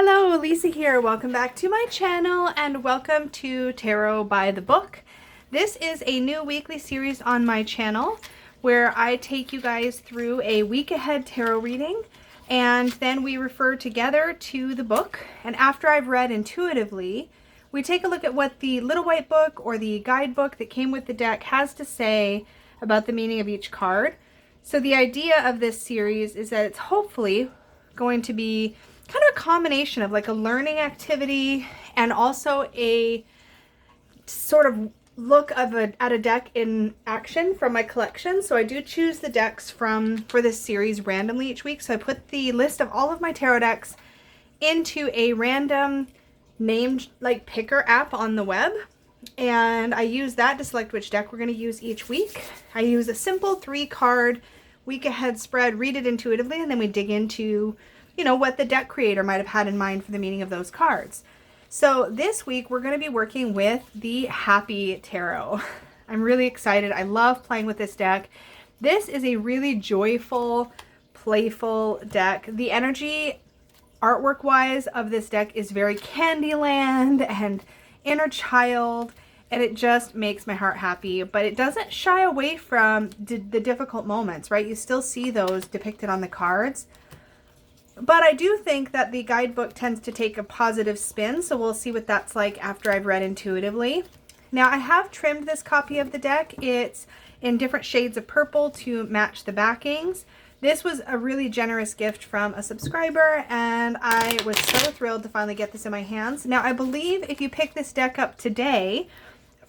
Hello, Lisa here. Welcome back to my channel and welcome to Tarot by the Book. This is a new weekly series on my channel where I take you guys through a week ahead tarot reading and then we refer together to the book. And after I've read intuitively, we take a look at what the little white book or the guidebook that came with the deck has to say about the meaning of each card. So the idea of this series is that it's hopefully going to be kind of a combination of like a learning activity and also a sort of look of at a deck in action from my collection. So I do choose the decks for this series randomly each week. So I put the list of all of my tarot decks into a random named like picker app on the web. And I use that to select which deck we're going to use each week. I use a simple 3-card week ahead spread, read it intuitively, and then we dig into what the deck creator might have had in mind for the meaning of those cards. So this week we're going to be working with the Happy Tarot. I'm really excited. I love playing with this deck. This is a really joyful, playful deck. The energy artwork wise of this deck is very Candyland and inner child, and it just makes my heart happy, but it doesn't shy away from the difficult moments, right? You still see those depicted on the cards. But I do think that the guidebook tends to take a positive spin, so we'll see what that's like after I've read intuitively. Now, I have trimmed this copy of the deck. It's in different shades of purple to match the backings. This was a really generous gift from a subscriber, and I was so thrilled to finally get this in my hands. Now, I believe if you pick this deck up today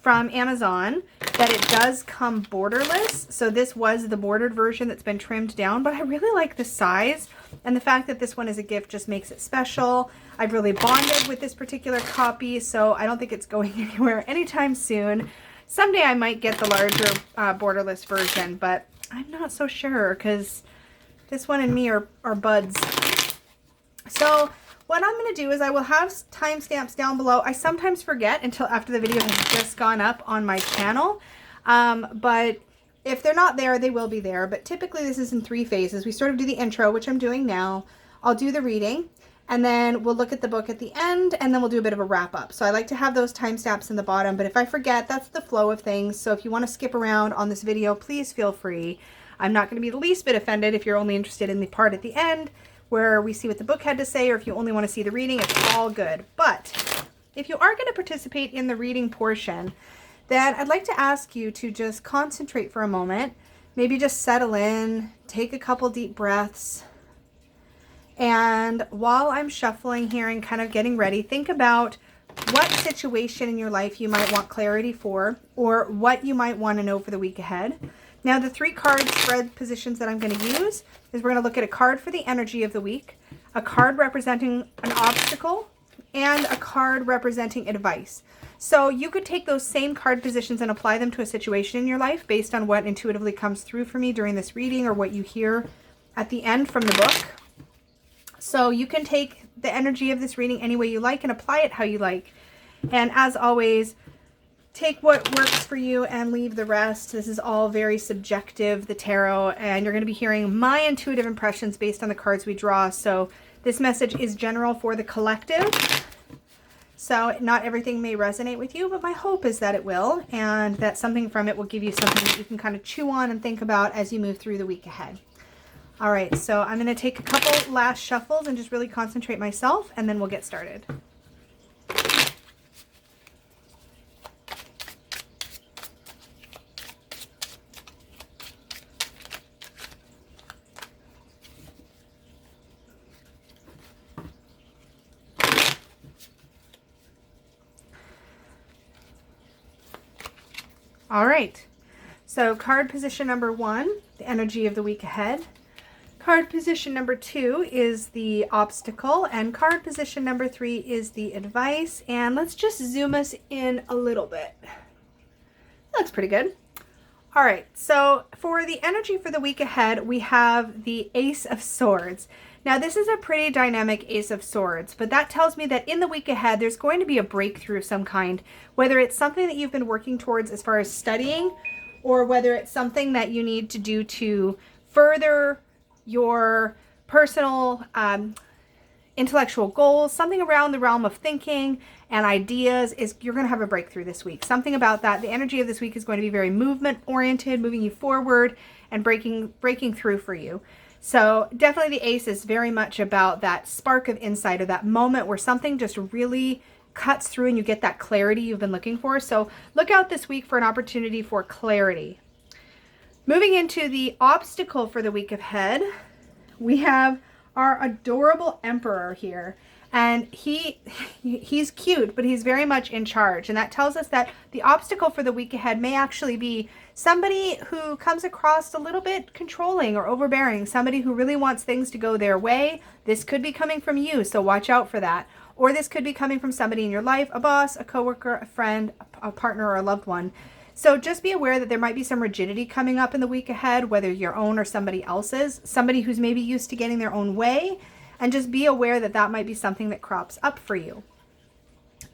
from Amazon, that it does come borderless. So this was the bordered version that's been trimmed down, but I really like the size, and the fact that this one is a gift just makes it special. I've really bonded with this particular copy, so I don't think it's going anywhere anytime soon. Someday I might get the larger borderless version, but I'm not so sure because this one and me are buds. So what I'm going to do is I will have timestamps down below. I sometimes forget until after the video has just gone up on my channel. But if they're not there, they will be there. But typically this is in 3 phases. We sort of do the intro, which I'm doing now. I'll do the reading, and then we'll look at the book at the end, and then we'll do a bit of a wrap up. So I like to have those timestamps in the bottom, but if I forget, that's the flow of things. So if you want to skip around on this video, please feel free. I'm not going to be the least bit offended if you're only interested in the part at the end where we see what the book had to say, or if you only want to see the reading, it's all good. But if you are going to participate in the reading portion, then I'd like to ask you to just concentrate for a moment, maybe just settle in, take a couple deep breaths, and while I'm shuffling here and kind of getting ready, think about what situation in your life you might want clarity for, or what you might want to know for the week ahead. Now, the 3-card spread positions that I'm going to use is we're going to look at a card for the energy of the week, a card representing an obstacle, and a card representing advice. So you could take those same card positions and apply them to a situation in your life based on what intuitively comes through for me during this reading or what you hear at the end from the book. So you can take the energy of this reading any way you like and apply it how you like. And as always, take what works for you and leave the rest. This is all very subjective, the tarot, and you're going to be hearing my intuitive impressions based on the cards we draw. So this message is general for the collective. So not everything may resonate with you, but my hope is that it will, and that something from it will give you something that you can kind of chew on and think about as you move through the week ahead. All right, so I'm going to take a couple last shuffles and just really concentrate myself, and then we'll get started. All right, so card position number 1, the energy of the week ahead. Card position number 2 is the obstacle, and card position number 3 is the advice. And let's just zoom us in a little bit. That looks pretty good. All right, so for the energy for the week ahead, we have the Ace of Swords. Now, this is a pretty dynamic Ace of Swords, but that tells me that in the week ahead, there's going to be a breakthrough of some kind, whether it's something that you've been working towards as far as studying, or whether it's something that you need to do to further your personal intellectual goals, something around the realm of thinking and ideas, is you're going to have a breakthrough this week. Something about that. The energy of this week is going to be very movement oriented, moving you forward and breaking through for you. So definitely the Ace is very much about that spark of insight, or that moment where something just really cuts through and you get that clarity you've been looking for. So look out this week for an opportunity for clarity. Moving into the obstacle for the week ahead, we have our adorable Emperor here. And he's cute, but he's very much in charge. And that tells us that the obstacle for the week ahead may actually be somebody who comes across a little bit controlling or overbearing, somebody who really wants things to go their way. This could be coming from you, so watch out for that. Or this could be coming from somebody in your life, a boss, a coworker, a friend, a partner, or a loved one. So just be aware that there might be some rigidity coming up in the week ahead, whether your own or somebody else's, somebody who's maybe used to getting their own way. And just be aware that that might be something that crops up for you.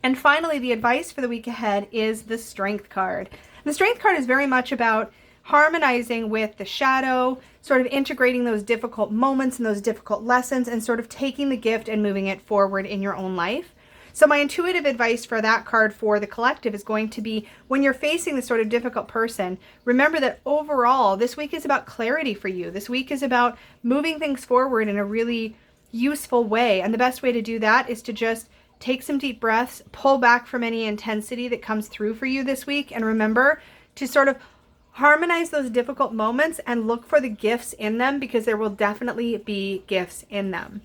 And finally, the advice for the week ahead is the Strength card. The Strength card is very much about harmonizing with the shadow, sort of integrating those difficult moments and those difficult lessons, and sort of taking the gift and moving it forward in your own life. So my intuitive advice for that card for the collective is going to be, when you're facing this sort of difficult person, remember that overall, this week is about clarity for you. This week is about moving things forward in a really useful way. And the best way to do that is to just take some deep breaths, pull back from any intensity that comes through for you this week, and remember to sort of harmonize those difficult moments and look for the gifts in them, because there will definitely be gifts in them.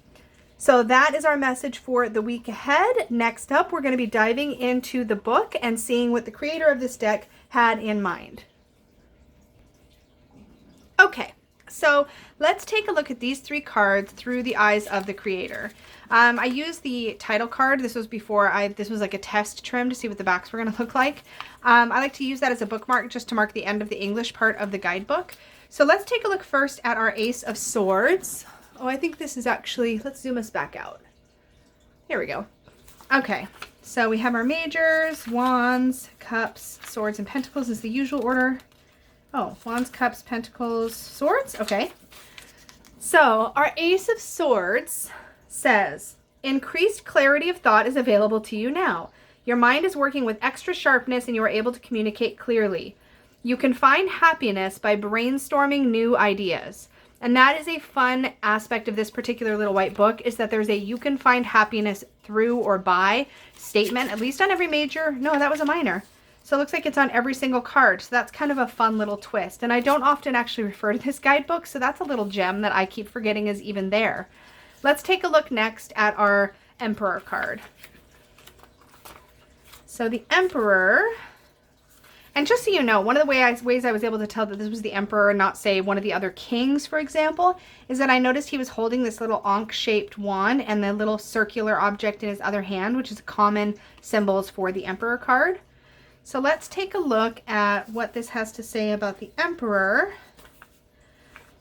So that is our message for the week ahead. Next up, we're going to be diving into the book and seeing what the creator of this deck had in mind. Okay. So let's take a look at these three cards through the eyes of the creator. I used the title card. This was before this was like a test trim to see what the backs were going to look like. I like to use that as a bookmark just to mark the end of the English part of the guidebook. So let's take a look first at our Ace of Swords. Oh, I think this is actually, let's zoom us back out. Here we go. Okay, so we have our majors, wands, cups, swords, and pentacles is the usual order. Oh, wands, cups, pentacles, swords. Okay. So our Ace of Swords says, increased clarity of thought is available to you now. Your mind is working with extra sharpness and you are able to communicate clearly. You can find happiness by brainstorming new ideas. And that is a fun aspect of this particular little white book, is that there's a you can find happiness through or by statement, at least on every major. No, that was a minor. So it looks like it's on every single card. So that's kind of a fun little twist. And I don't often actually refer to this guidebook, so that's a little gem that I keep forgetting is even there. Let's take a look next at our Emperor card. So the Emperor, and just so you know, one of the ways I was able to tell that this was the Emperor and not, say, one of the other kings, for example, is that I noticed he was holding this little Ankh-shaped wand and the little circular object in his other hand, which is common symbols for the Emperor card. So let's take a look at what this has to say about the Emperor.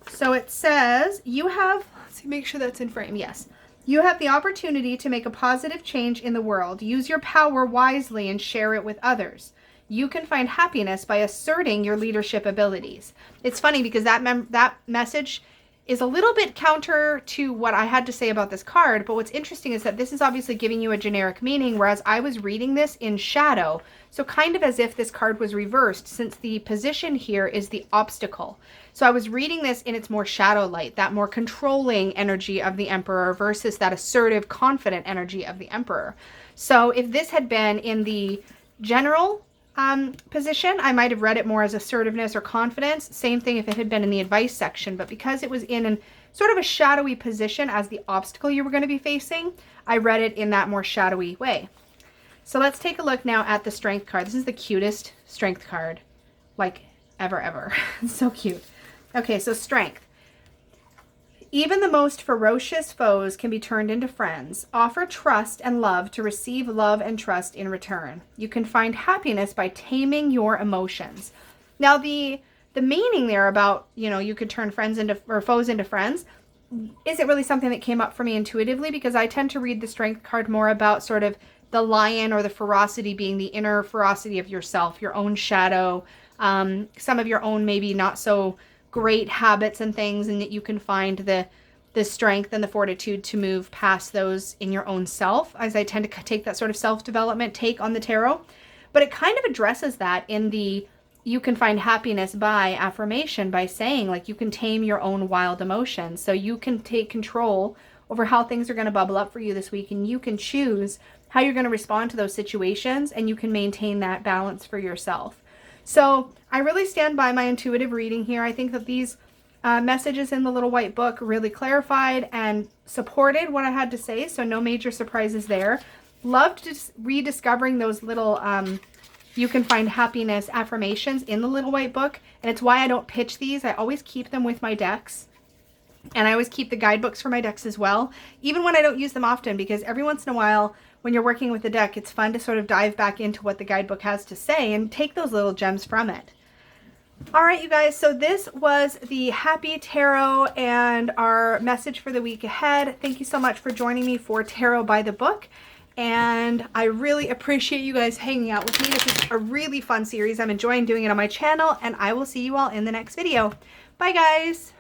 So it says, you have, let's see, make sure that's in frame. Yes. You have the opportunity to make a positive change in the world. Use your power wisely and share it with others. You can find happiness by asserting your leadership abilities. It's funny because that message is a little bit counter to what I had to say about this card, but what's interesting is that this is obviously giving you a generic meaning, whereas I was reading this in shadow, so kind of as if this card was reversed, since the position here is the obstacle. So I was reading this in its more shadow light, that more controlling energy of the Emperor versus that assertive, confident energy of the Emperor. So if this had been in the general position, I might have read it more as assertiveness or confidence. Same thing if it had been in the advice section, but because it was in an sort of a shadowy position as the obstacle you were going to be facing, I read it in that more shadowy way. So let's take a look now at the Strength card. This is the cutest Strength card, like ever. It's so cute. Okay, so Strength. Even the most ferocious foes can be turned into friends. Offer trust and love to receive love and trust in return. You can find happiness by taming your emotions. Now, the meaning there about, you could turn friends into, or foes into friends, isn't really something that came up for me intuitively, because I tend to read the Strength card more about sort of the lion or the ferocity being the inner ferocity of yourself, your own shadow, some of your own maybe not so great habits and things, and that you can find the the strength and the fortitude to move past those in your own self, as I tend to take that sort of self-development take on the tarot. But it kind of addresses that in the you can find happiness by affirmation, by saying, like, you can tame your own wild emotions. So you can take control over how things are going to bubble up for you this week, and you can choose how you're going to respond to those situations, and you can maintain that balance for yourself. So I really stand by my intuitive reading here. I think that these messages in the little white book really clarified and supported what I had to say, so no major surprises there. Loved just rediscovering those little you can find happiness affirmations in the little white book, and it's why I don't pitch these. I always keep them with my decks, and I always keep the guidebooks for my decks as well, even when I don't use them often, because every once in a while when you're working with the deck, it's fun to sort of dive back into what the guidebook has to say and take those little gems from it. All right, you guys, so this was the Happy Tarot and our message for the week ahead. Thank you so much for joining me for Tarot by the Book. And I really appreciate you guys hanging out with me. This is a really fun series. I'm enjoying doing it on my channel, and I will see you all in the next video. Bye, guys.